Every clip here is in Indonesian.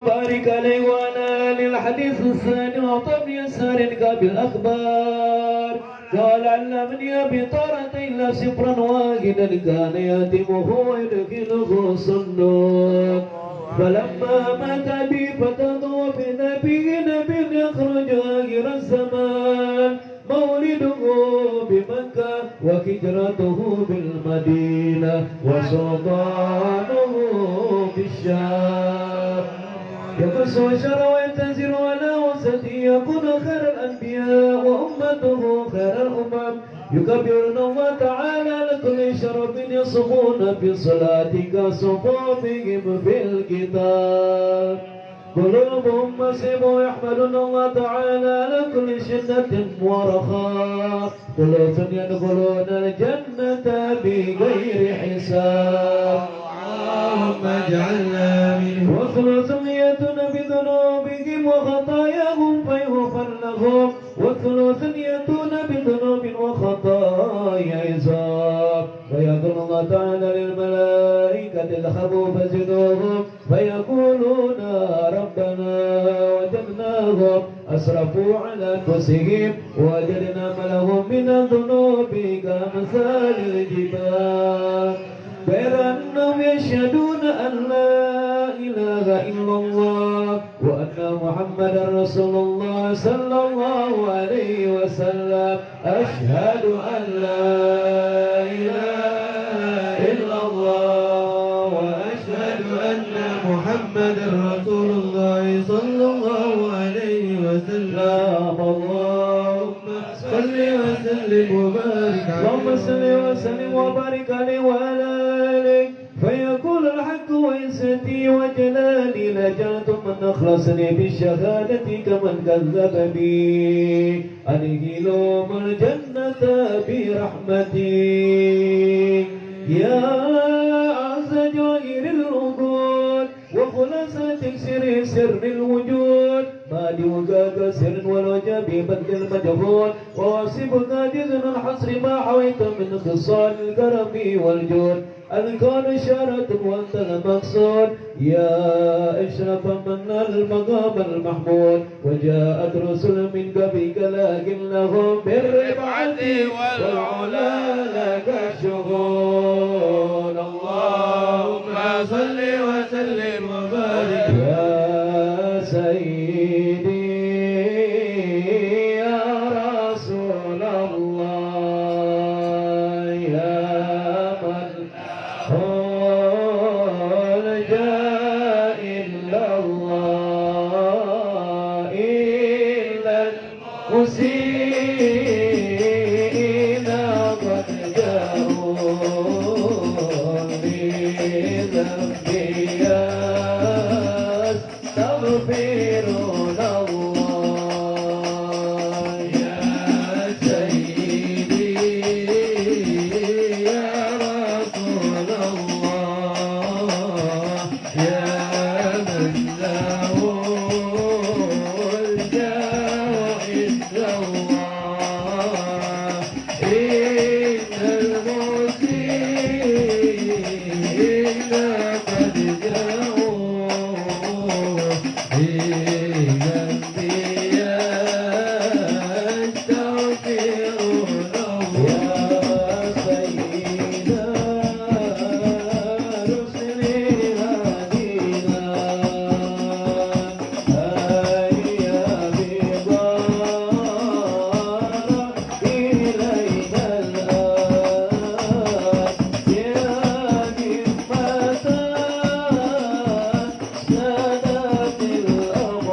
وبارك عليه وعلى آله. الحديث الثاني وطن يسارك بالأخبار قال علمني بطارة إلا سفرا واحدا كان يتمه ويدخله صندوق فلما مات بي فتضوا بنبي يخرج آخر الزمان مولده بمكة وهجرته بالمدينة وسلطانه بالشام يقص وشر وينتزر على وسطه يكون خير الأنبياء وأمته خير الأمم يكبرون الله تعالى لكل شرف يصفون في صلاة كصفوفهم في الكتاب قلوبهم مسيب يحمدون الله تعالى على كل شدة ورخاء ثلث يدخلون الجنة بغير حساب اللهم اجعلنا منهم وثلث يأتون بذنوبهم وخطاياهم فيغفر لهم وثلث يأتون بذنوب وخطايا عصاب ويقول الله تعالى للملائكة اذهبوا فزدوهم فيقولون ربنا وجدناهم أسرفوا على أنفسهم ووجدنا ما لهم من الذنوب كأمثال الجبال غير أنهم يشهدون أن لا إله إلا الله وأن محمدا رسول الله صلى الله عليه وسلم أشهد أن لا إله إلا الله وأشهد أن محمدا رسول الله صلى الله عليه وسلم اللهم صل وسلم وبارك اللهم صل وسلم وبارك عليه وعلى آله فيقول الحق وعزتي وجلالي لجعلت من أخلصني بالشهادة كمن كذب بي أدخلهم الجنة برحمتي يا أعز جواهر الوجود وخلاصة سر الوجود ما ديوكاك سر والوجب بدل المجهول وواسبك جزن الحصر ما حويت من خصال الكرم والجود الكون إشارة وأنت المقصود يا أشرف من المقام المحمود وجاءت رسل من قبلك لكن لهم بالرفعة والعلا لك الشغل اللهم صل وسلم وبارك يا سيدي يا رسول الله يا من قال جاء إلا الله إلا المسيء قد جاءوا بذنبي يستغفرون الله يا سيدي يا رسول الله يا من له الجاه إلا الله إن المسيء قد جاءوا بذنبي يستغفرون الله يا سيدنا رسل هدينا هيا ببارك إلينا الآن يا نعمة سادت الأموال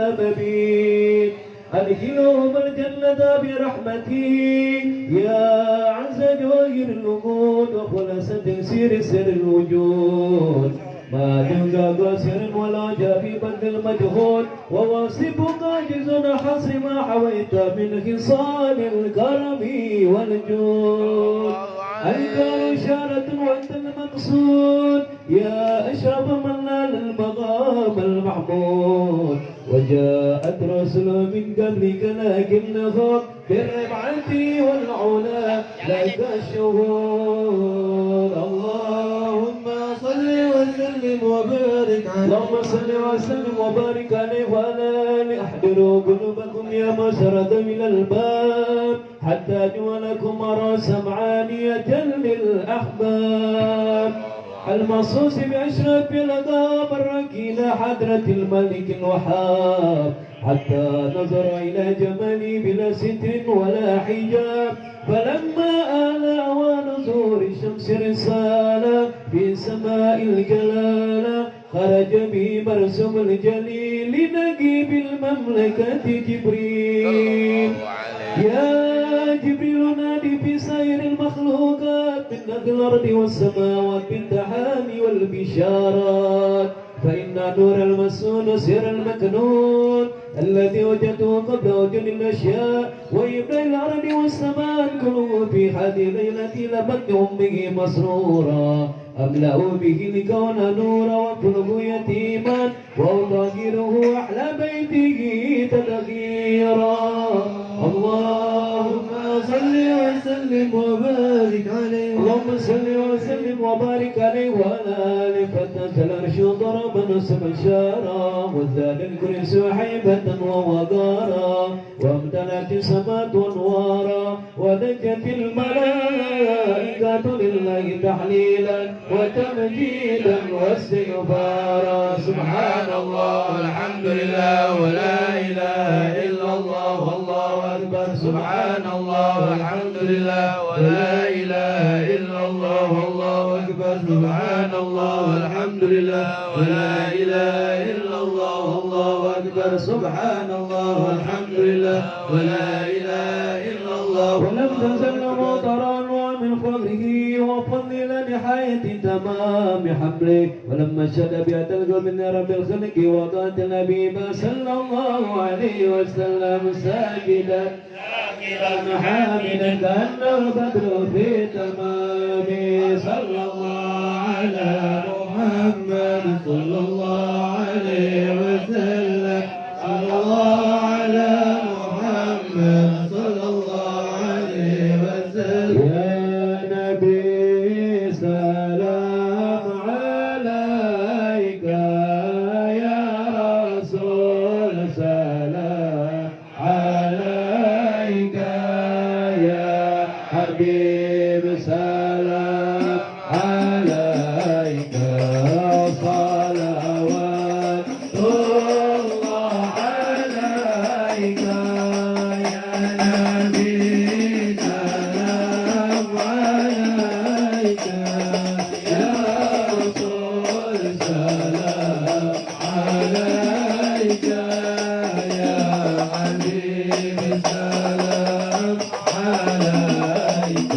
المبين أدخلهم الجنة برحمته يا عز جواهر الوجود وخلص تيسير سر الوجود ما جنك قاسر ولا جافي بدل المجهود وواصفك عاجز حصر ما حويت من خصال الكرم والجود أنت إشارة وأنت المقصود يا أشرف من نال المقام المحمود وجاءت رسل من قبلك لكنه بالرفعة والعلا لك الشهود اللهم صل وسلم وبارك عليه اللهم صل وسلم وبارك عليه وعلى آله احضروا قلوبكم يا مسرة من الباب حتى جعلكم راس معانية للأحباب المصوص بأشرف الأداب الركين حضرة الملك الوهاب حتى نظر إلى جمالي بلا ستر ولا حجاب فلما آل أوان ظهور شمس رسالة في سماء الجلالة خرج به مرسوم الجليل نجيب المملكة جبريل يا جبريل نادي في سائر المخلوقات من أهل الأرض والسماوات بالتحاني والبشارات فإن نور المسنون سر المكنون الذي وجدته قبل وجود الأشياء ويبدأ الأرض والسماء كله في هذه الليلة لبدهم به مسرورا أملأوا به الكون نورا واطلبوا يتيما وأطهره أحلى بيته تدخيرا اللهم صل وسلم وبارك عليه اللهم صل وسلم وبارك عليه وعلى آله فتنة العرش ضربا وسبشارا وزاد الكرسي حيبة ووقارا وامتلأت السماء أنوارا ودجت الملائكة لله تحليلا وتمجيدا واستغفارا سبحان الله والحمد لله ولا إله إلا الله والله أكبر سبحان الله والحمد لله ولا إله إلا الله والله أكبر سبحان الله والحمد لله ولا إله إلا الله والله أكبر سبحان الله والحمد لله ولا إله إلا الله ولم تزل مطرا ومن فضله وفضل نهاية تمام حمله ولما شد بيت القلب من رب الخلق وقات النبي صلى الله عليه وسلم ساجدا حامدا كأنه البدر في تمام صلى الله على محمد صلى الله عليه وسلم صلى الله على محمد صلى الله عليه وسلم يا نبي سلام عليك يا رسول سلام عليك يا حبيب سلام عليك صلوات الله عليك يا نبي سلام عليك يا رسول سلام عليك يا حبيب سلام عليك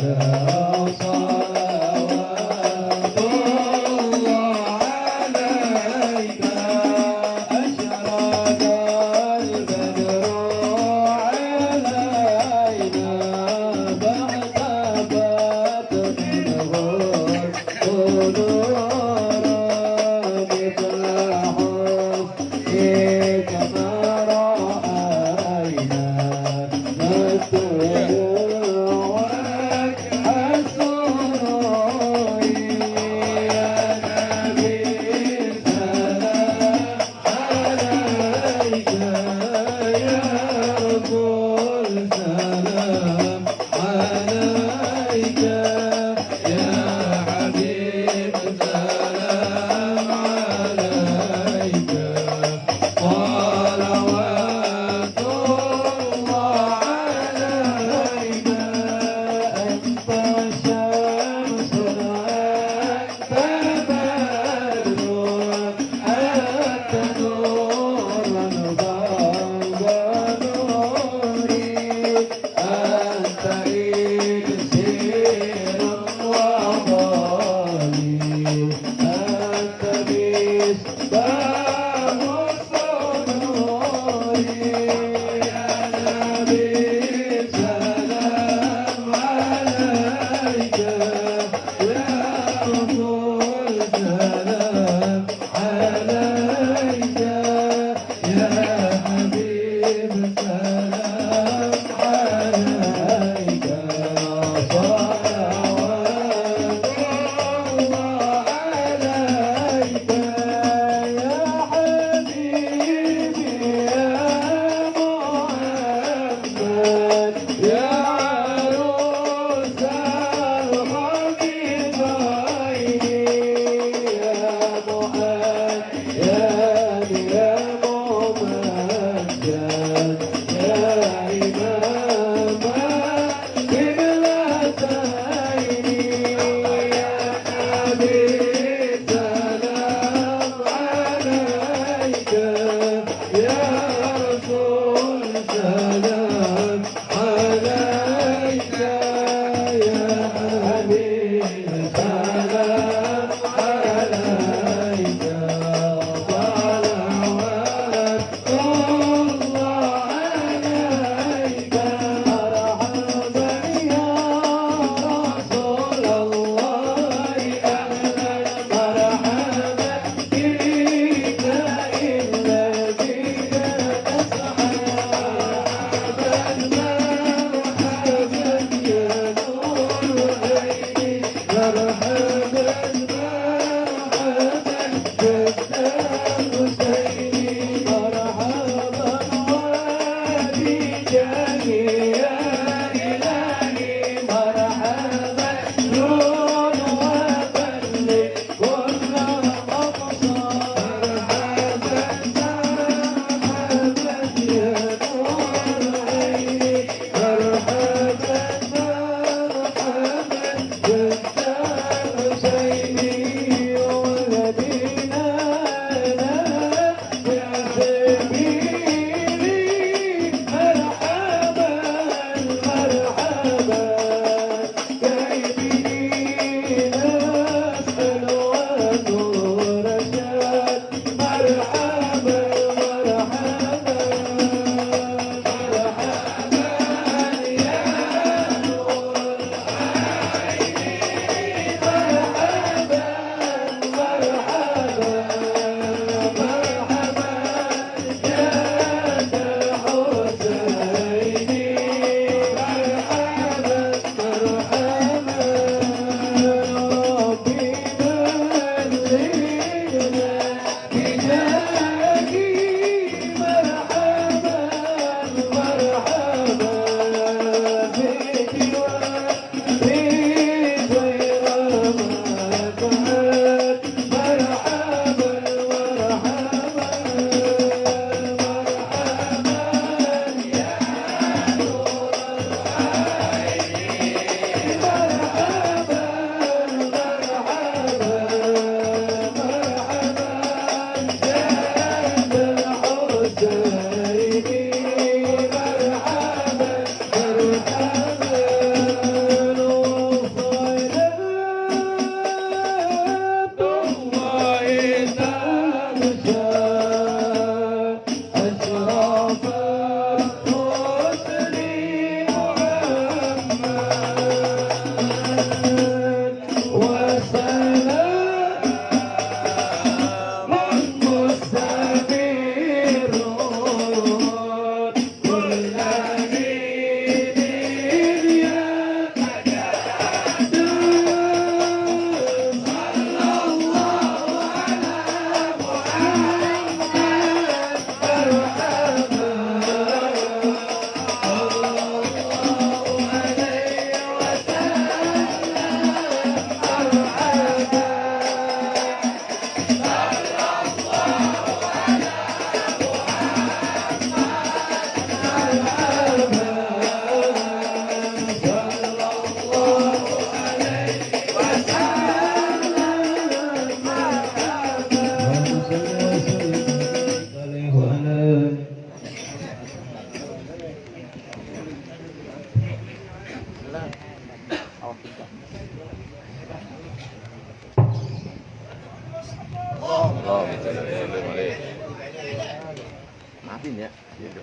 Maafin ya.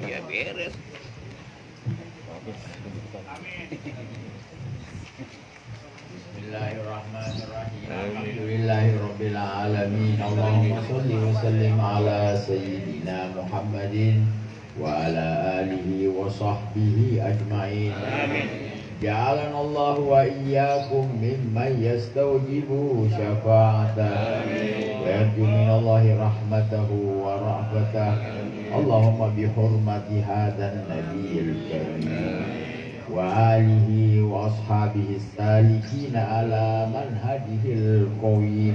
Ya beres. Bismillahirrahmanirrahim. Alhamdulillahirabbil alamin. Allahumma shalli wa sallim ala sayyidina Muhammadin wa ala alihi wa sahbihi ajma'in. Amin. Ja'alana Allah wa iyyakum mimman yastawjibu syafa'atah wa yarju minallahi rahmatahu wa rahmatah. Allahumma bihurmati hadan nabiyil karim wa alihi wa ashabihi salikina ala manhajihil qawim.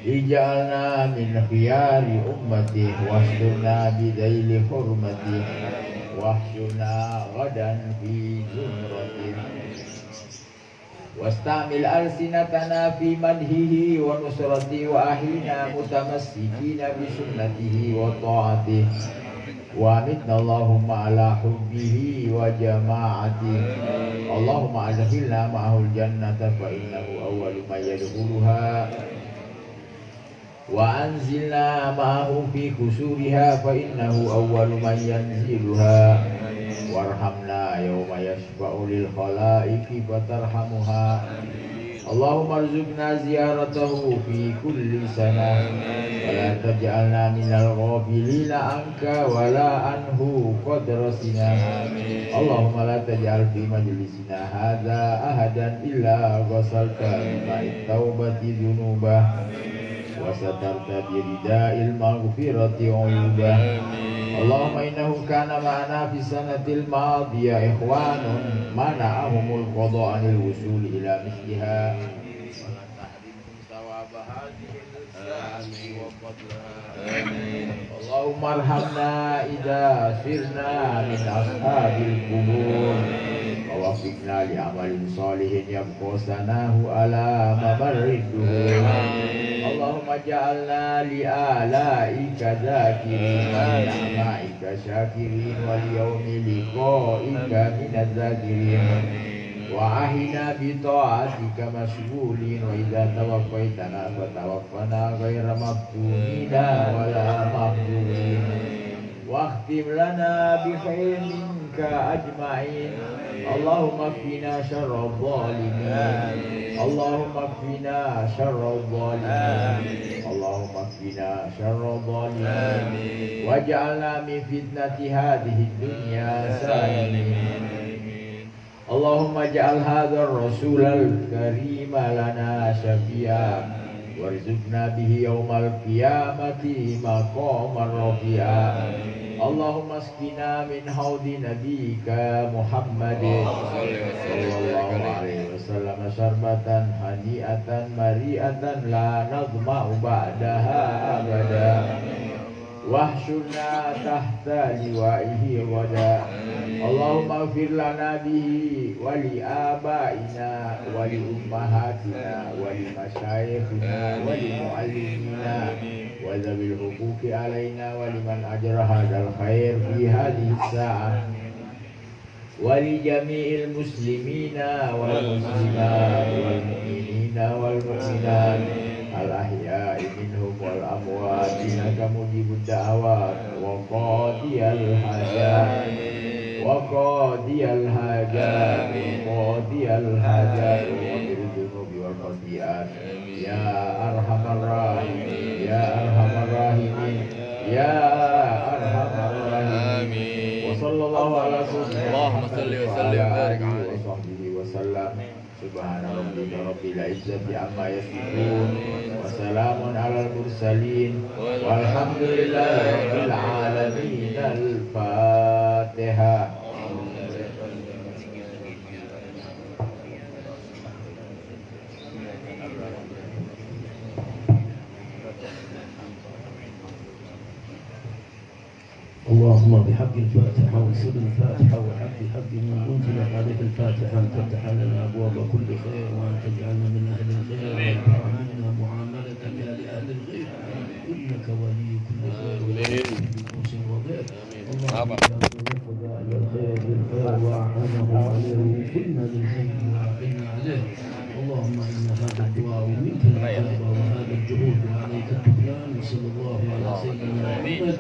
Ij'alna min khiyari ummati wasturna bidaili hurmati واحشرنا غدا في زمرته واستعمل ألسنتنا في مدحه ونصرته وأحينا متمسكين بسنته وطاعته وأمتنا اللهم على حبه وجماعته اللهم أدخلنا معه الجنة فإنه أول من يدخلها وأنزلنا معه في كسورها فإنه أول من ينزلها وارحمنا يوم يشفع للخلائق فترحمها اللهم ارزقنا زيارته في كل سنة ولا تجعلنا من الغافلين عنك ولا عنه قدرسنا اللهم لا تجعل في مجلسنا هذا أحدا إلا غسلت بماء التوبة ذنوبه وسترت برداء المغفرة عيوبه اللهم إنه كان معنا في السنة الماضية إخوان منعهم القضاء عن الوصول إلى مثلها ولا تحرمهم ثواب هذه الساعة وفضلها اللهم ارحمنا إذا صرنا من أصحاب القبور ووفقنا لعمل صالح يبقى سناه على ممر الدهور اللهم اجعلنا لآلائك ذاكرين ولنعمائك شاكرين وليوم لقائك من الذاكرين وعهنا بطاعتك مشغولين وإذا توفيتنا فتوفنا غير مفتونين ولا مفتونين واختم لنا بخير منك أجمعين اللهم اكفنا شر الظالمين اللهم اكفنا شر الظالمين اللهم اكفنا شر الظالمين واجعلنا من فتنة هذه الدنيا سالمين اللهم اجعل هذا الرسول الكريم لنا شفيعا وارزقنا به يوم القيامة مقاما رفيعا اللهم اسقنا من حوض نبيك محمد صلى الله عليه وسلم شربة هنيئة مريئة لا نظمأ بعدها أبدا واحشرنا تحت لوائه غدا اللهم اغفر لنا به ولآبائنا ولأمهاتنا ولمشايخنا ولمعلمينا وذوي الحقوق علينا ولمن أجرى هذا الخير في هذه الساعة ولجميع المسلمين والمسلمات والمؤمنين والمؤمنات الأحياء منهم والأموات إنك مجيب الدعوات وقاضي الحاجات وقاضي الحاجات وقاضي الحاجات وغفر الذنوب والخطيئات يا أرحم الراحمين يا أرحم الراحمين يا أرحم الراحمين وصلى الله على سيدنا محمد وعلى آله وصحبه وسلم سبحان ربك رب العزة عما يصفون وسلام على المرسلين والحمد لله رب العالمين الفاتحة اللهم بحق الفاتحة وسر الفاتحة وحق من أنزلت عليك الفاتحة أن تفتح لنا أبواب كل خير وأن تجعلنا من أهل الخير وأن تعاملنا معاملتك لأهل الخير إنك ولي كل خير ونفوس وغير اللهم وفق أهل الخير بالخير وأعانه عليه كنا بالخير وأعطينا عليه اللهم إن هذا الدعاء منك الإجابة وهذا الجهود وعليك التكلان وصلى الله على سيدنا محمد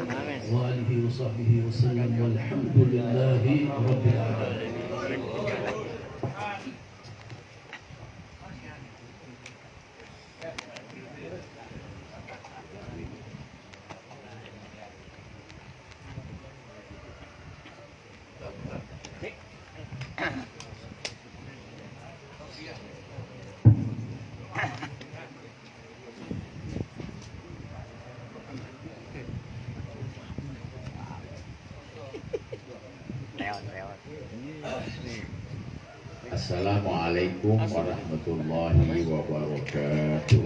وآله وصحبه وسلم والحمد لله رب العالمين. Assalamualaikum warahmatullahi wabarakatuh.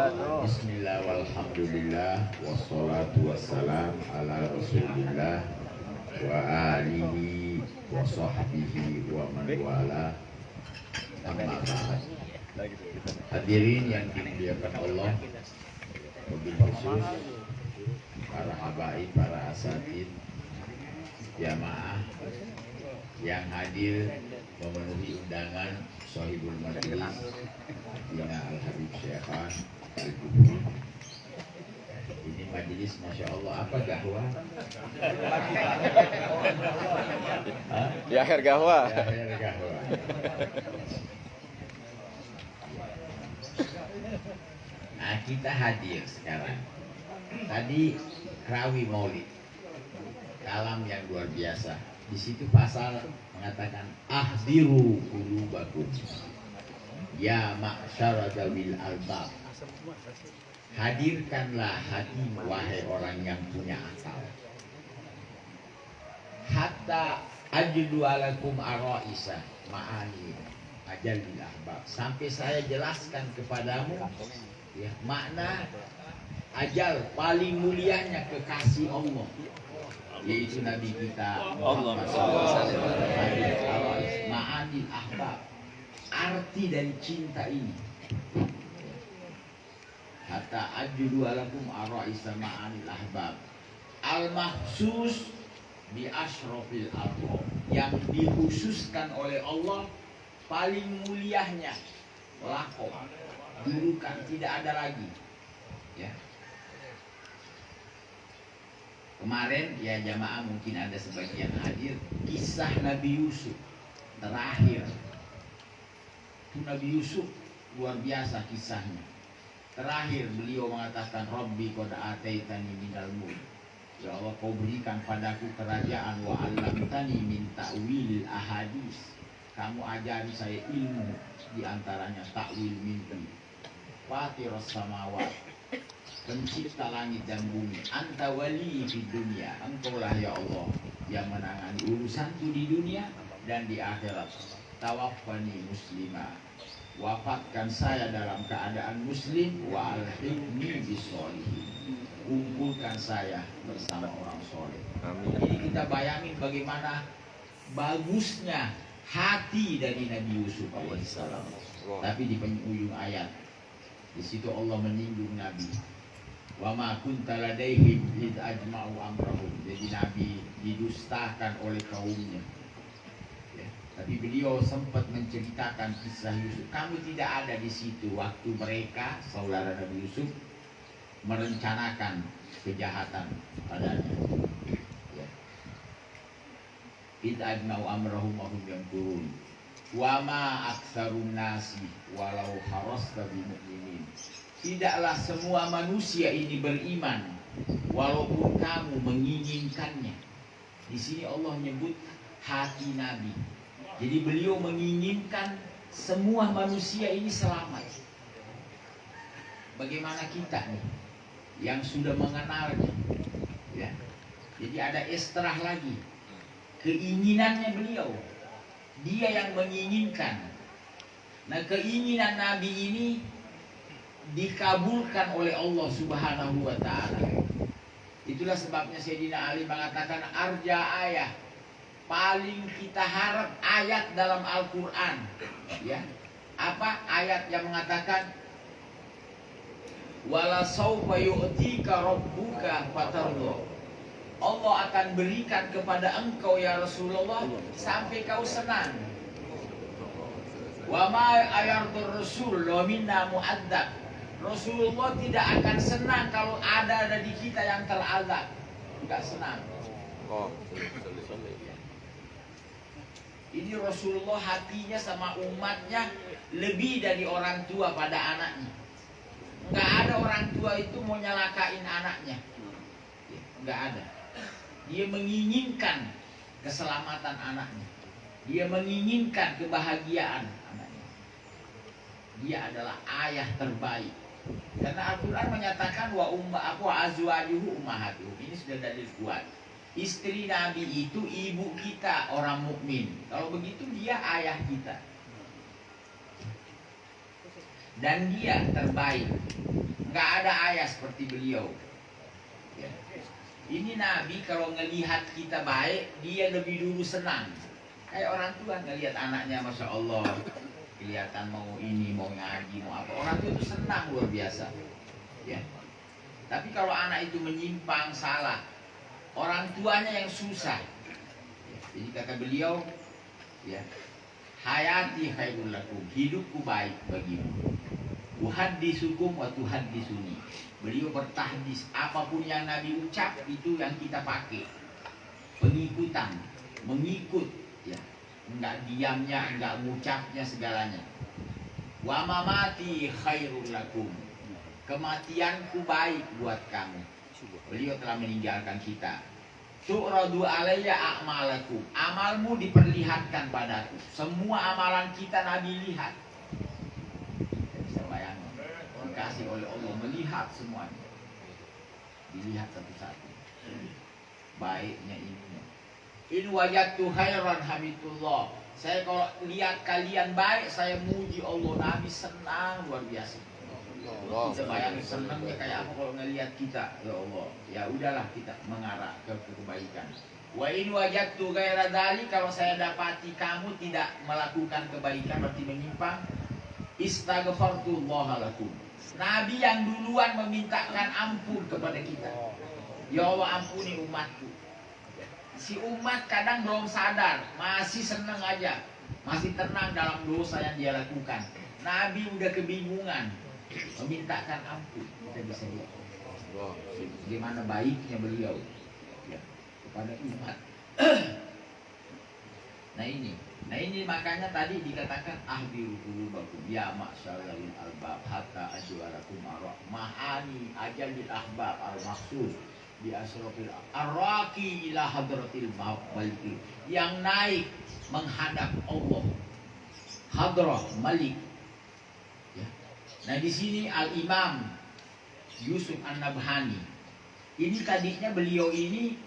Bismillah walhamdulillah wassalatu wassalam ala rasulillah wa alihi wa sahbihi wa man wala amma ba'd. Hadirin yang dimuliakan Allah, wabil khusus para habaib, para asatid, jamaah yang hadir memenuhi undangan Sohibul Majlis Dina Al-Habib Syekhan Al-Kubri. Ini majelis Masya Allah, apa gahwa? Di akhir gahwa. Di akhir gahwa. Nah, kita hadir sekarang. Tadi Rawi Maulid, kalam yang luar biasa. Di situ pasal mengatakan ahdiru qulubakum ya ma'syara dzawil albab. Hadirkanlah hati wahai orang yang punya akal. Hatta ajlu alakum araisa ma'ani ajalil ahbab. Sampai saya jelaskan kepadamu ya, makna ajal paling mulianya kekasih Allah, yaitu Nabi kita Muhammad SAW. Ma'anil ahbab, arti dari cinta ini. Hatta ajlu alakum araisa ma'anil ahbab al-mahsus bi ashrafil alqab, yang dikhususkan oleh Allah paling mulianya lakob, julukan tidak ada lagi ya. Kemarin ya jamaah mungkin ada sebagian hadir, kisah Nabi Yusuf terakhir. Itu Nabi Yusuf luar biasa kisahnya. Terakhir beliau mengatakan Rabbi qad ataitani minal mulk. Ya Allah, kau berikan padaku kerajaan, wa 'allamtani min ta'wilil ahadits. Kamu ajari saya ilmu, di antaranya ta'wil mimpi. Fatiras samawat, pencipta langit dan bumi. Anta wali di dunia, engkaulah ya Allah yang menangani urusanku di dunia dan di akhirat. Tawaffani muslimah, wafatkan saya dalam keadaan muslim, wa alhiqni bis-sholihin, kumpulkan saya bersama orang soleh. Jadi kita bayangin bagaimana bagusnya hati dari Nabi Yusuf alaihissalam. Tapi di penghujung ayat, di situ Allah menyinggung Nabi. Wa ma kunta ladaihim id ajma'u amrahum. Jadi Nabi didustakan oleh kaumnya. Ya, tapi beliau sempat menceritakan kisah Yusuf. Kamu tidak ada di situ waktu mereka, saudara Nabi Yusuf, merencanakan kejahatan padanya. Ya. Id ajma'u amrahum wa hum yanqurun. Wa ma aktsarun nasi walau harasta bimu'minin. Tidaklah semua manusia ini beriman walaupun kamu menginginkannya. Di sini Allah menyebut hati Nabi. Jadi beliau menginginkan semua manusia ini selamat. Bagaimana kita nih yang sudah mengenalnya? Ya. Jadi ada istrah lagi. Keinginannya beliau, dia yang menginginkan. Nah, keinginan Nabi ini dikabulkan oleh Allah Subhanahu wa ta'ala. Itulah sebabnya Sayyidina Ali mengatakan arja ayah, paling kita harap ayat dalam Al-Quran ya. Apa ayat yang mengatakan wala sawfa yu'tika rabbuka fatarda, Allah akan berikan kepada engkau ya Rasulullah sampai kau senang. Wa ma ayardur rasul wa minna mu'addab, Rasulullah tidak akan senang kalau ada di kita yang terazab. Tidak senang. Ini Rasulullah hatinya sama umatnya lebih dari orang tua pada anaknya. Enggak ada orang tua itu mau nyalakain anaknya. Enggak ada. Dia menginginkan keselamatan anaknya. Dia menginginkan kebahagiaan anaknya. Dia adalah ayah terbaik. Karena Al-Quran menyatakan wa azwajuhu ummahatuhum. Ini sudah dalil kuat. Istri Nabi itu ibu kita orang mukmin. Kalau begitu dia ayah kita. dan dia terbaik. Nggak ada ayah seperti beliau. Ya. Ini Nabi kalau ngelihat kita baik, dia lebih dulu senang. Kayak orang tua ngelihat anaknya, Masya Allah, kelihatan mau ini, mau ngaji, mau apa, orang tua itu senang luar biasa. Ya. Tapi kalau anak itu menyimpang, salah, orang tuanya yang susah. Ya. Jadi kata beliau, ya, hayati khairul lakum, hidupku baik bagimu. Uhaddisukum wa tuhaddisuni. Beliau bertahdis, apapun yang Nabi ucap itu yang kita pakai. Pengikutan, mengikut, ya. Enggak diamnya, enggak ngucapnya, segalanya. Wa mamati khairul lakum, kematianku baik buat kamu. Beliau telah meninggalkan kita. Tu'radu alayya a'malakum, amalmu diperlihatkan padaku. Semua amalan kita Nabi lihat. Kita bisa bayangkan, dikasih oleh Allah melihat semuanya. Dilihat satu-satu. Baiknya ini. In wajadtu khairan hamidullah. Saya kalau lihat kalian baik, saya muji Allah. Nabi senang luar biasa. Kita bayangin senangnya kayak apa kalau ngelihat kita. Ya Allah, ya udahlah kita mengarah ke kebaikan. Wa in wajadtu ghaira dzalik, kalau saya dapati kamu tidak melakukan kebaikan berarti menyimpang, istaghfartullah lakum. Nabi yang duluan memintakan ampun kepada kita. Ya Allah, ampuni umatku. Si umat kadang belum sadar, masih senang aja, masih tenang dalam dosa yang dia lakukan. Nabi udah kebingungan, memintakan ampun. Kita bisa lihat bagaimana baiknya beliau, ya, kepada umat. Nah ini makanya tadi dikatakan ahdiru qulubakum ya ma'syarul albab hatta ajwarakum mahani ajalil ahbab al maksud di asrofil arraqi ila hadratil maliki, yang naik menghadap Allah, hadrah malik, ya. Nah di sini Al Imam Yusuf An-Nabhani ini tadinya beliau ini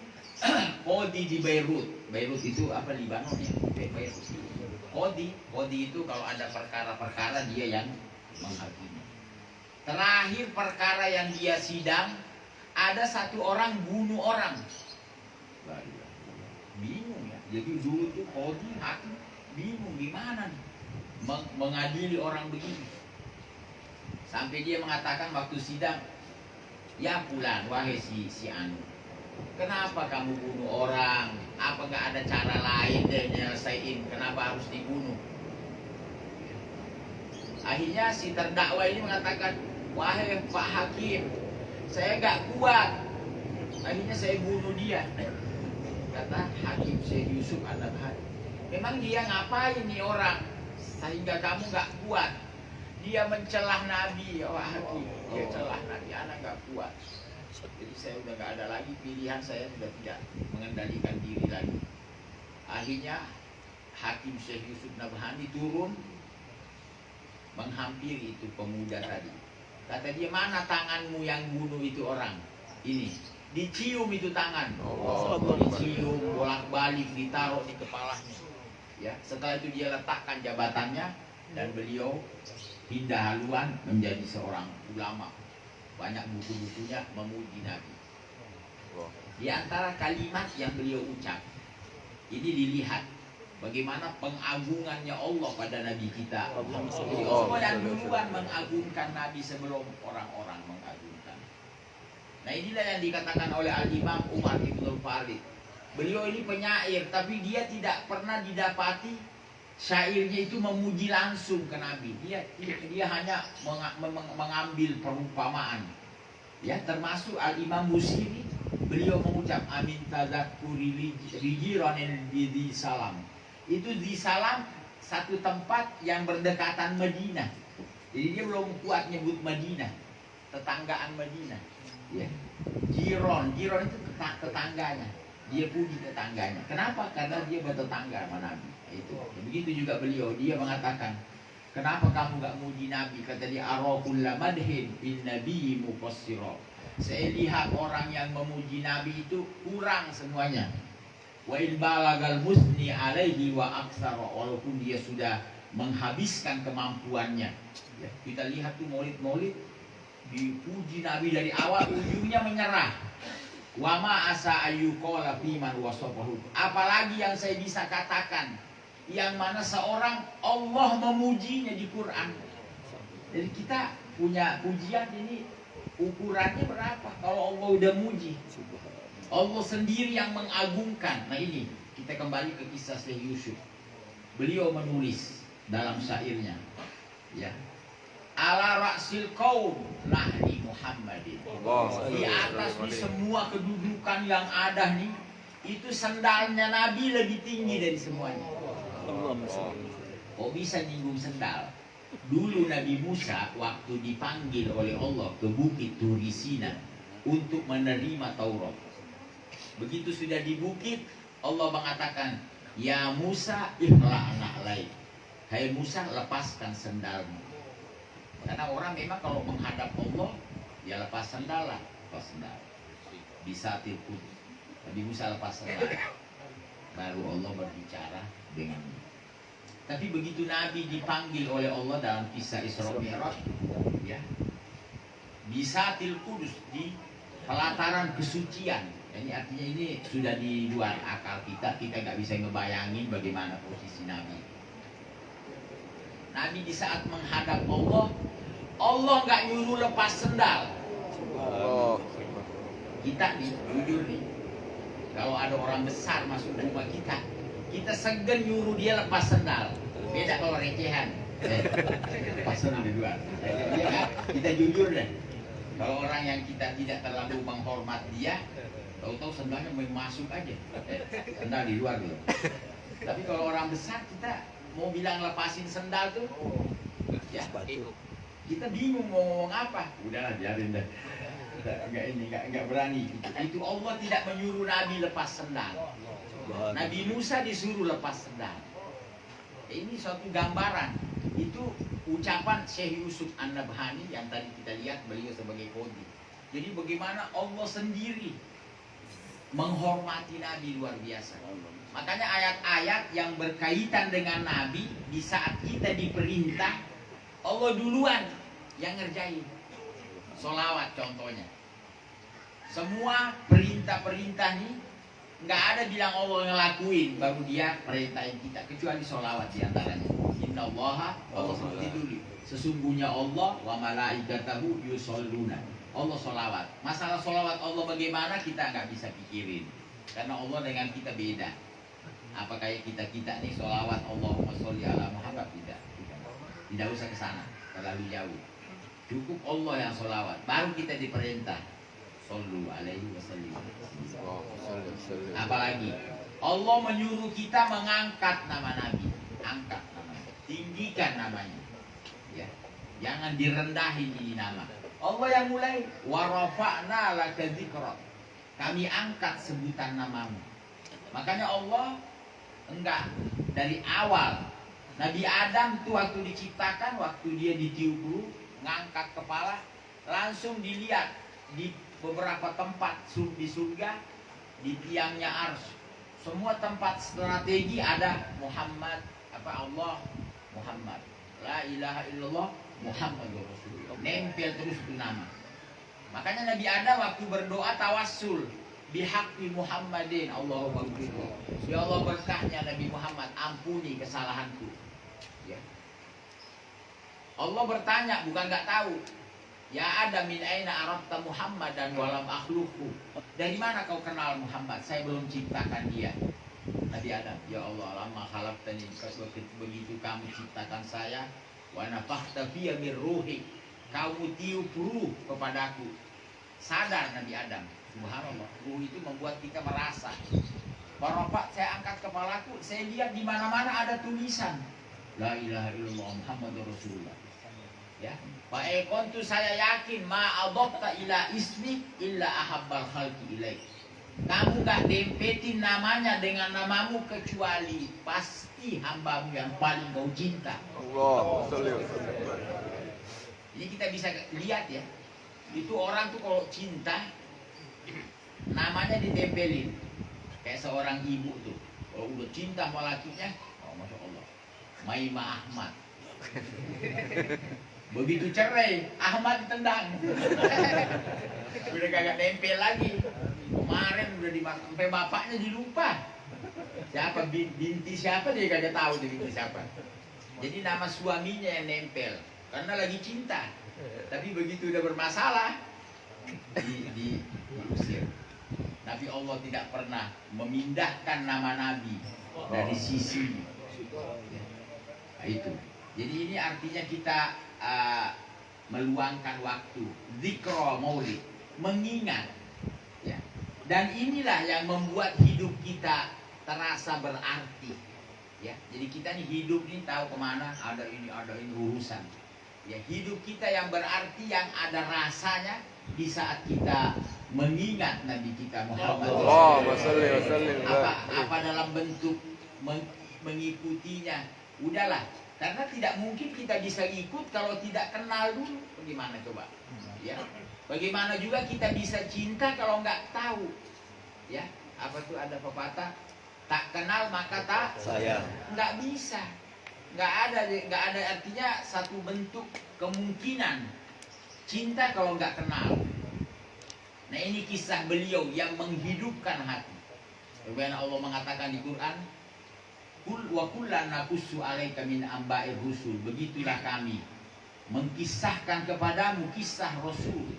qadi di Beirut. Beirut itu apa, Libanon ya? Beirut. Qadi itu kalau ada perkara-perkara dia yang menghakimi. Terakhir perkara yang dia sidang, ada satu orang bunuh orang. Bingung ya. Jadi dulu tuh qadi, hakim bingung gimana nih mengadili orang begini. Sampai dia mengatakan waktu sidang, ya pulan, wahai si anu, kenapa kamu bunuh orang? Apa nggak ada cara lain deh nyelesain? Kenapa harus dibunuh? Akhirnya si terdakwa ini mengatakan, wahai Pak Hakim, saya nggak kuat. Akhirnya saya bunuh dia. Kata Hakim Syekh Yusuf An-Nabhani, memang dia ngapain nih orang sehingga kamu nggak kuat? Dia mencelah Nabi, ya Pak Hakim. Dia celah Nabi, anak nggak kuat. Jadi saya udah nggak ada lagi pilihan, saya sudah tidak mengendalikan diri lagi. Akhirnya Hakim Syekh Yusuf Nabhani turun menghampiri itu pemuda tadi. Kata dia, mana tanganmu yang bunuh itu orang? Ini dicium itu tangan. Dicium bolak-balik, ditaruh di kepalanya. Ya, setelah itu dia letakkan jabatannya dan beliau pindah haluan menjadi seorang ulama. Banyak buku-bukunya memuji Nabi. Di antara kalimat yang beliau ucap, ini dilihat bagaimana pengagungannya Allah pada Nabi kita. Jadi Allah yang duluan mengagungkan Nabi sebelum orang-orang mengagungkan. Nah inilah yang dikatakan oleh Al-Imam Umar Ibnul Farid. Beliau ini penyair, tapi dia tidak pernah didapati syairnya itu memuji langsung ke Nabi. Dia hanya mengambil perumpamaan. Ya, termasuk Al-Imam Busiri, beliau mengucap amin tadzakuri rijiranin di salam. Itu di salam satu tempat yang berdekatan Madinah. Jadi dia belum kuat nyebut Madinah, tetanggaan Madinah. Ya. Jiron itu tetangganya. Dia puji tetangganya. Kenapa? Karena dia bertetangga sama Nabi. Itu. Begitu juga beliau, dia mengatakan, kenapa kamu gak muji Nabi? Kata dia, arakulla madhin bin nabi mufassira. Saya lihat orang yang memuji Nabi itu kurang semuanya. Wa in balagal musni alaihi wa aksara, walaupun dia sudah menghabiskan kemampuannya. Ya, kita lihat tuh maulid-maulid dipuji Nabi dari awal, ujungnya menyerah. Wa ma asa ayyuqala fiman wasafahu. Apalagi yang saya bisa katakan, yang mana seorang Allah memujinya di Quran. Jadi kita punya pujian ini ukurannya berapa? Kalau Allah udah muji, Allah sendiri yang mengagungkan. Nah ini kita kembali ke kisah Syekh Yusuf. Beliau menulis dalam syairnya, ya, ala ra'sil qaum nahdi Muhammadin. Di atas nih semua kedudukan yang ada nih, itu sendalnya Nabi lebih tinggi dari semuanya. Kok bisa nyinggung sendal? Dulu Nabi Musa waktu dipanggil oleh Allah ke bukit Turi Sina untuk menerima Taurat. Begitu sudah di bukit, Allah mengatakan, ya Musa ihla'na alaik. Hai Musa, lepaskan sendalmu. Karena orang memang kalau menghadap Allah, ya lepas sendal lah, lepas sendal. Bisa tipu. Nabi Musa lepas sendal. Baru Allah berbicara dengannya. Tapi begitu Nabi dipanggil oleh Allah dalam kisah Isra Mi'raj, ya, bisa Kudus di pelataran kesucian. Ini artinya ini sudah di luar akal kita nggak bisa ngebayangin bagaimana posisi Nabi. Nabi di saat menghadap Allah, Allah nggak nyuruh lepas sendal. Kita nih, jujur nih, kalau ada orang besar masuk rumah kita segan nyuruh dia lepas sendal. Beda kalau recehan, lepas sendal di luar. Ya kan? Kita jujur deh. Kalau orang yang kita tidak terlalu menghormat dia, tahu-tahu sendalnya mau masuk aja, sendal di luar dulu. Tapi kalau orang besar kita mau bilang lepasin sendal tuh, ya kita bingung mau ngomong apa. Udahlah biarin deh. Enggak berani. Itu Allah tidak menyuruh Nabi lepas sendal. Nabi Musa disuruh lepas sendal. Ini suatu gambaran. Itu ucapan Syekh Yusuf An-Nabhani yang tadi kita lihat beliau sebagai qadhi. Jadi bagaimana Allah sendiri menghormati Nabi luar biasa. Makanya ayat-ayat yang berkaitan dengan Nabi di saat kita diperintah, Allah duluan yang ngerjain. Sholawat contohnya. Semua perintah-perintah ini nggak ada bilang Allah ngelakuin baru dia perintahin kita, kecuali sholawat diantaranya. Inna Allah seperti dulu. Sesungguhnya Allah wa malaikatahu yusholluna. Allah sholawat. Masalah sholawat Allah bagaimana kita nggak bisa pikirin, karena Allah dengan kita beda. Apa kayak kita nih sholawat Allahumma sholli ala Muhammad, tidak usah ke sana terlalu jauh. Cukup Allah yang sholawat, baru kita diperintah shollu alaihi wasallam. Apalagi Allah menyuruh kita mengangkat nama Nabi, angkat namanya, tinggikan namanya, ya, jangan direndahin ini nama. Allah yang mulai, wa rafa'na laka dzikrak, kami angkat sebutan namamu. Makanya Allah enggak dari awal. Nabi Adam tuh waktu diciptakan, waktu dia ditiup ruh, ngangkat kepala, langsung dilihat di beberapa tempat di surga, di tiangnya arsy, semua tempat strategi ada Muhammad, Allah Muhammad, la ilaha illallah Muhammadur Rasulullah, nempel terus itu nama. Makanya Nabi Adam waktu berdoa tawassul bihaqqi Muhammadin, Allahumma ghfirli, ya Allah berkahnya Nabi Muhammad ampuni kesalahanku, ya. Allah bertanya, bukan nggak tahu, ya Adam min aina arafta Muhammadan walam akhluqhu, dari mana kau kenal Muhammad, saya belum ciptakan dia. Nabi Adam, ya Allah lama khalaqtani, begitu kamu ciptakan saya, wa nafakhta fiyya min ruhi, kamu tiup ruh kepadaku. Sadar Nabi Adam, subhanallah, ruh itu membuat kita merasa. Bapak, saya angkat kepalaku, saya lihat di mana-mana ada tulisan la ilaha illallah Muhammadur Rasulullah. Ya, Pak Ekon tuh saya yakin ma adopta ila ismi illa ahabbal khalqi ilaik. Kamu gak dempetin namanya dengan namamu kecuali pasti hambamu yang paling kau cinta. Allah. Ini kita bisa lihat ya. Itu orang tuh kalau cinta namanya ditempelin. Kayak seorang ibu tuh, kalau udah cinta sama lakinya, oh masya Allah, Maimah Ahmad. Begitu cerai, Ahmad ditendang. Udah kagak nempel lagi. Kemarin udah dimakan, sampai bapaknya dilupa. Siapa binti siapa dia kagak tahu dia binti siapa. Jadi nama suaminya yang nempel karena lagi cinta. Tapi begitu udah bermasalah diusir. Nabi Allah tidak pernah memindahkan nama Nabi dari sisi nah, itu. Jadi ini artinya kita meluangkan waktu, zikra maulid, mengingat, ya. Dan inilah yang membuat hidup kita terasa berarti, ya. Jadi kita nih hidup nih tahu kemana, ada ini urusan, ya. Hidup kita yang berarti, yang ada rasanya di saat kita mengingat Nabi kita Muhammad. Apa dalam bentuk mengikutinya, udahlah. Karena tidak mungkin kita bisa ikut kalau tidak kenal dulu. Bagaimana coba? Ya. Bagaimana juga kita bisa cinta kalau nggak tahu? Ya. Apa tuh ada pepatah? Tak kenal maka tak sayang. Nggak bisa. Nggak ada artinya satu bentuk kemungkinan cinta kalau nggak kenal. Nah ini kisah beliau yang menghidupkan hati. Bagaimana Allah mengatakan di Quran, wa kullan naqussu 'alaika min amba'ir rusul. Begitulah kami mengkisahkan kepadamu kisah Rasul.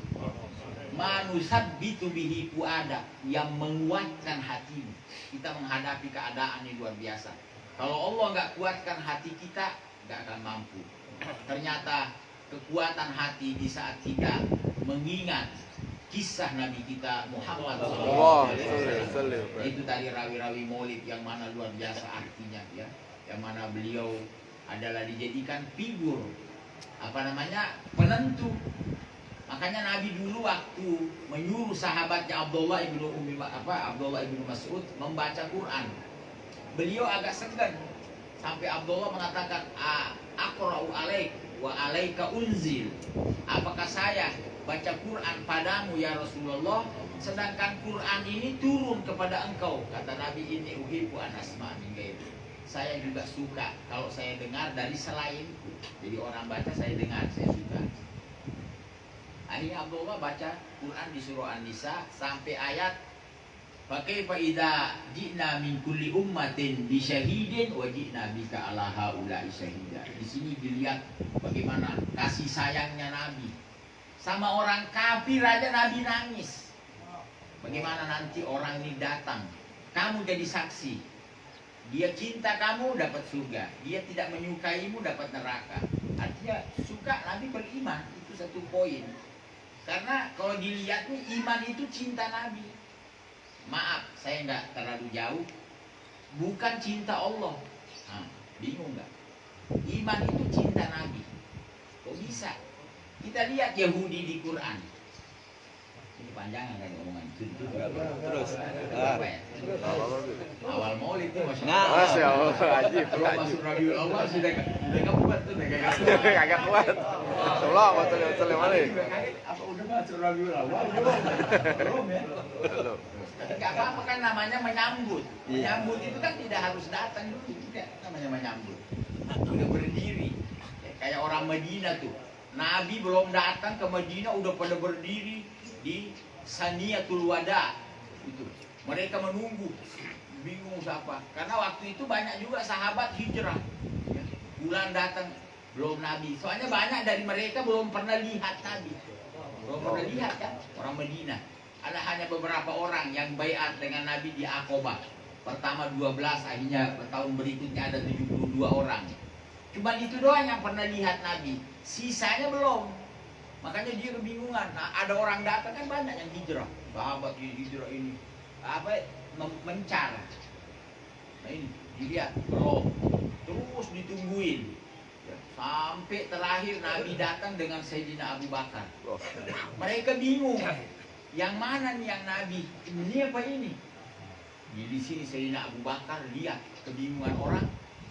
Manusabbitu bihi fuada, yang menguatkan hatimu. Kita menghadapi keadaan yang luar biasa. Kalau Allah nggak kuatkan hati kita, nggak akan mampu. Ternyata kekuatan hati di saat kita mengingat kisah Nabi kita Muhammad SAW. Itu tadi rawi-rawi maulid yang mana luar biasa artinya, ya. Yang mana beliau adalah dijadikan figur penentu. Makanya Nabi dulu waktu menyuruh sahabatnya Abdullah ibnu Mas'ud membaca Quran, beliau agak segan sampai Abdullah mengatakan, aqra'u alaik wa alaika unzil. Apakah saya baca Quran padamu ya Rasulullah, sedangkan Quran ini turun kepada engkau? Kata Nabi, ini uhibbu an asma' min ghairi. Saya juga suka kalau saya dengar dari selainku. Jadi orang baca saya dengar, saya suka. Akhirnya Abdullah baca Quran di surah An-Nisa sampai ayat fakaifa idza ji'na min kulli ummatin bi syahidin wa ji'na bika ala haula'i syahida. Di sini dilihat bagaimana kasih sayangnya Nabi. Sama orang kafir aja Nabi nangis. Bagaimana nanti orang ini datang, kamu jadi saksi. Dia cinta kamu dapat surga, dia tidak menyukaimu dapat neraka. Artinya suka Nabi beriman, itu satu poin. Karena kalau dilihat nih, iman itu cinta Nabi. Maaf, saya nggak terlalu jauh. Bukan cinta Allah. Bingung nggak? Iman itu cinta Nabi. Kok bisa? Kita lihat Yahudi di Quran. Ini panjang kan omongan itu. Terus. Apa ya? Awal Maulid itu Masya Allah, ajib. Kalau masuk Rabiul Awal sudah kuat tuh, Kagak kuat. Allah, betul mana? Apa udah masuk Rabiul Awal? Belum ya. Tapi nggak apa-apa kan, namanya menyambut. Menyambut itu kan tidak harus datang dulu, tidak, namanya menyambut. Udah berdiri, ya, kayak orang Madinah tuh. Nabi belum datang ke Madinah udah pada berdiri di Saniyatul Wada. Itu. Mereka menunggu, bingung siapa. Karena waktu itu banyak juga sahabat hijrah. Ya. Bulan datang belum Nabi. Soalnya banyak dari mereka belum pernah lihat Nabi. Belum pernah lihat kan orang Madinah. Ada hanya beberapa orang yang baiat dengan Nabi di Aqabah. Pertama 12, akhirnya tahun berikutnya ada 72 orang. Cuma itu doang yang pernah lihat Nabi. Sisanya belum. Makanya dia kebingungan. Nah, ada orang datang kan banyak yang hijrah. Sahabat hijrah ini mencar. Nah ini dilihat belum. Terus ditungguin. Ya, sampai terakhir Nabi datang dengan Sayyidina Abu Bakar. Mereka bingung. Yang mana nih yang Nabi? Ini apa ini? Di sini Sayyidina Abu Bakar lihat kebingungan orang.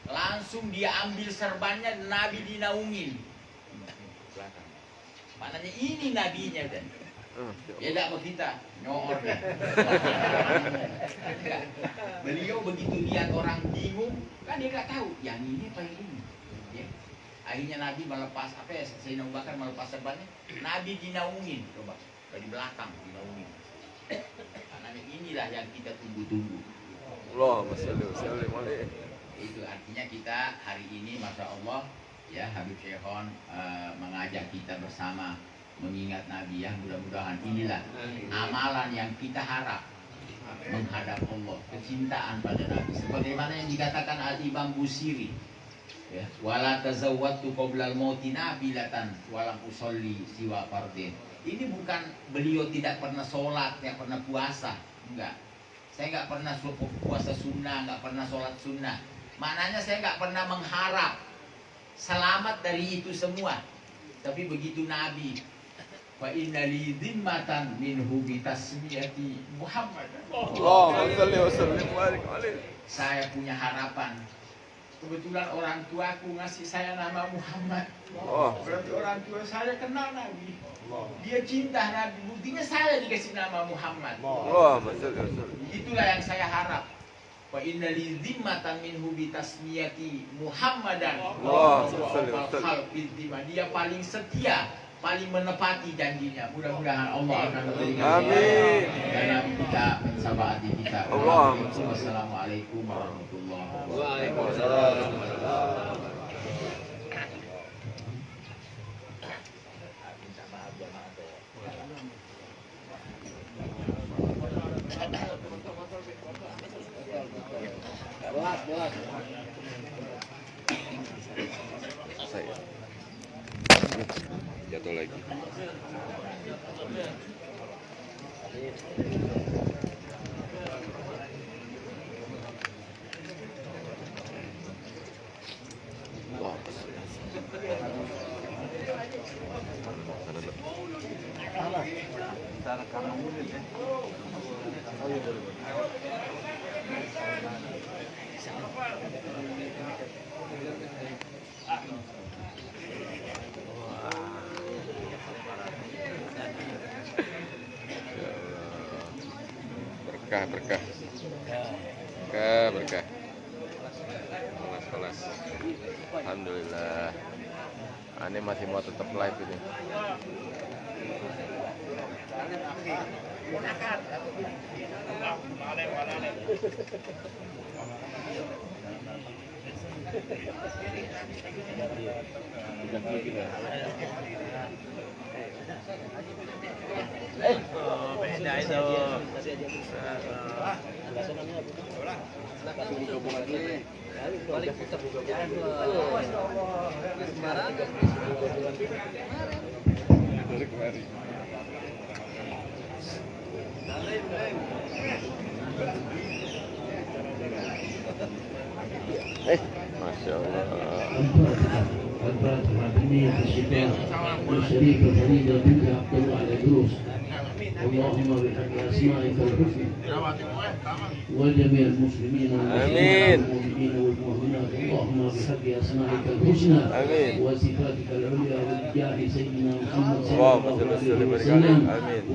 Langsung dia ambil serbannya, Nabi dinaungin. Maknanya ini nabinya kan. Beda sama kita, nyoor. Beliau begitu lihat orang bingung, kan dia nggak tahu yang ini apa yang ini. Ya. Akhirnya Nabi melepas apa ya? Sayyidina Abu Bakar melepas serbannya. Nabi dinaungin, coba dari belakang dinaungin. Karena inilah yang kita tunggu-tunggu. Allahumma shalli wa sallim alaihi. Itu artinya kita hari ini, masya Allah, ya Habib Syekhon mengajak kita bersama mengingat Nabi. Ya, mudah-mudahan inilah amalan yang kita harap menghadap Allah, kecintaan pada Nabi. Sebagaimana yang dikatakan Al-Imam Busiri, ya, wala tazawwatu qoblal mauti nabilatan walam usolli siwa fardin. Ini bukan beliau tidak pernah sholat, tidak pernah puasa, enggak. Saya nggak pernah puasa sunnah, nggak pernah sholat sunnah. Maknanya saya nggak pernah mengharap selamat dari itu semua. Tapi begitu Nabi, wa inna li dhimmatan minhu bi tasmiyati Muhammad. Allahumma shalli wa sallim alaihi. Saya punya harapan. Kebetulan orang tuaku ngasih saya nama Muhammad. Berarti orang tua saya kenal Nabi. Dia cinta Nabi. Buktinya saya dikasih nama Muhammad. Allahumma shalli wa sallim. Itulah yang saya harap. Wa inna li dhimmatan minhu bi tasmiyati Muhammadan. Dia paling setia, paling menepati janjinya. Mudah-mudahan Allah akan memberikan dan Nabi kita mensabaati kita. Wassalamualaikum warahmatullahi wabarakatuh. Saya jatuh lagi. Berkah. Kelas. Alhamdulillah. Ini masih mau tetap live ini. Beda itu. Balik putar juga. Masya Allah. الفاتحة بنية الشفاء والشريف فريدة بنت عبد الله على دروس اللهم بحق أسمائك الحسنى وجميع المسلمين والمؤمنين والمؤمنات اللهم بحق أسمائك الحسنى وصفاتك العليا وبجاه سيدنا محمد صلى الله عليه وسلم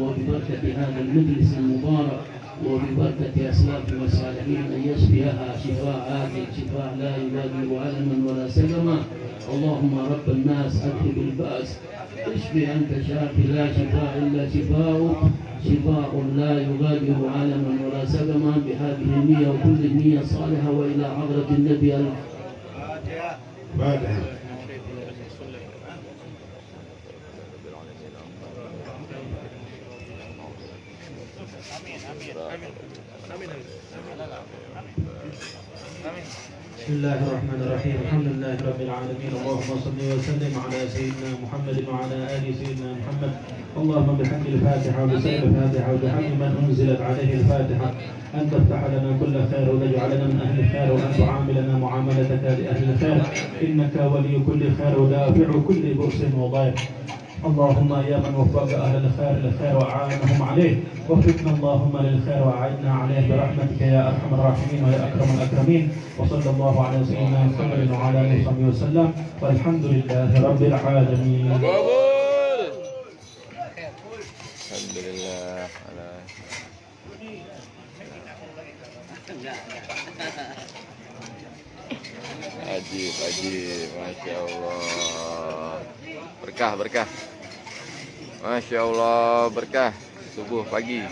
وببركة هذا المجلس المبارك وببركة أسلاف والصالحين أن يشفيها شفاء عاجل شفاء لا يغادر علما ولا سقما اللهم رب الناس أذهب البأس اشفي أنت شافي لا شفاء إلا شفاؤك شفاء لا يغادر علما ولا سقما بهذه النية وكل النية صالحة وإلى حضرة النبي فاتحة بسم الله الرحمن الرحيم الحمد لله رب العالمين اللهم صل وسلم على سيدنا محمد وعلى آل سيدنا محمد اللهم بحق الفاتحة وبسبب الفاتحة وبحق من أنزلت عليه الفاتحة أن تفتح لنا كل خير وتجعلنا من أهل الخير وأن تعاملنا معاملتك لأهل الخير إنك ولي كل خير ودافع كل بؤس وضيق اللهم يا من وفق أهل الخير للخير وأعانهم عليه وفقنا اللهم للخير وأعنا عليه برحمتك يا أرحم الراحمين ويا أكرم الأكرمين وصلى الله على سيدنا محمد وعلى آله وصحبه وسلم والحمد لله رب العالمين. Alhamdulillah. Ajib, Masya Allah. Berkah. Masya Allah, berkah. Subuh pagi.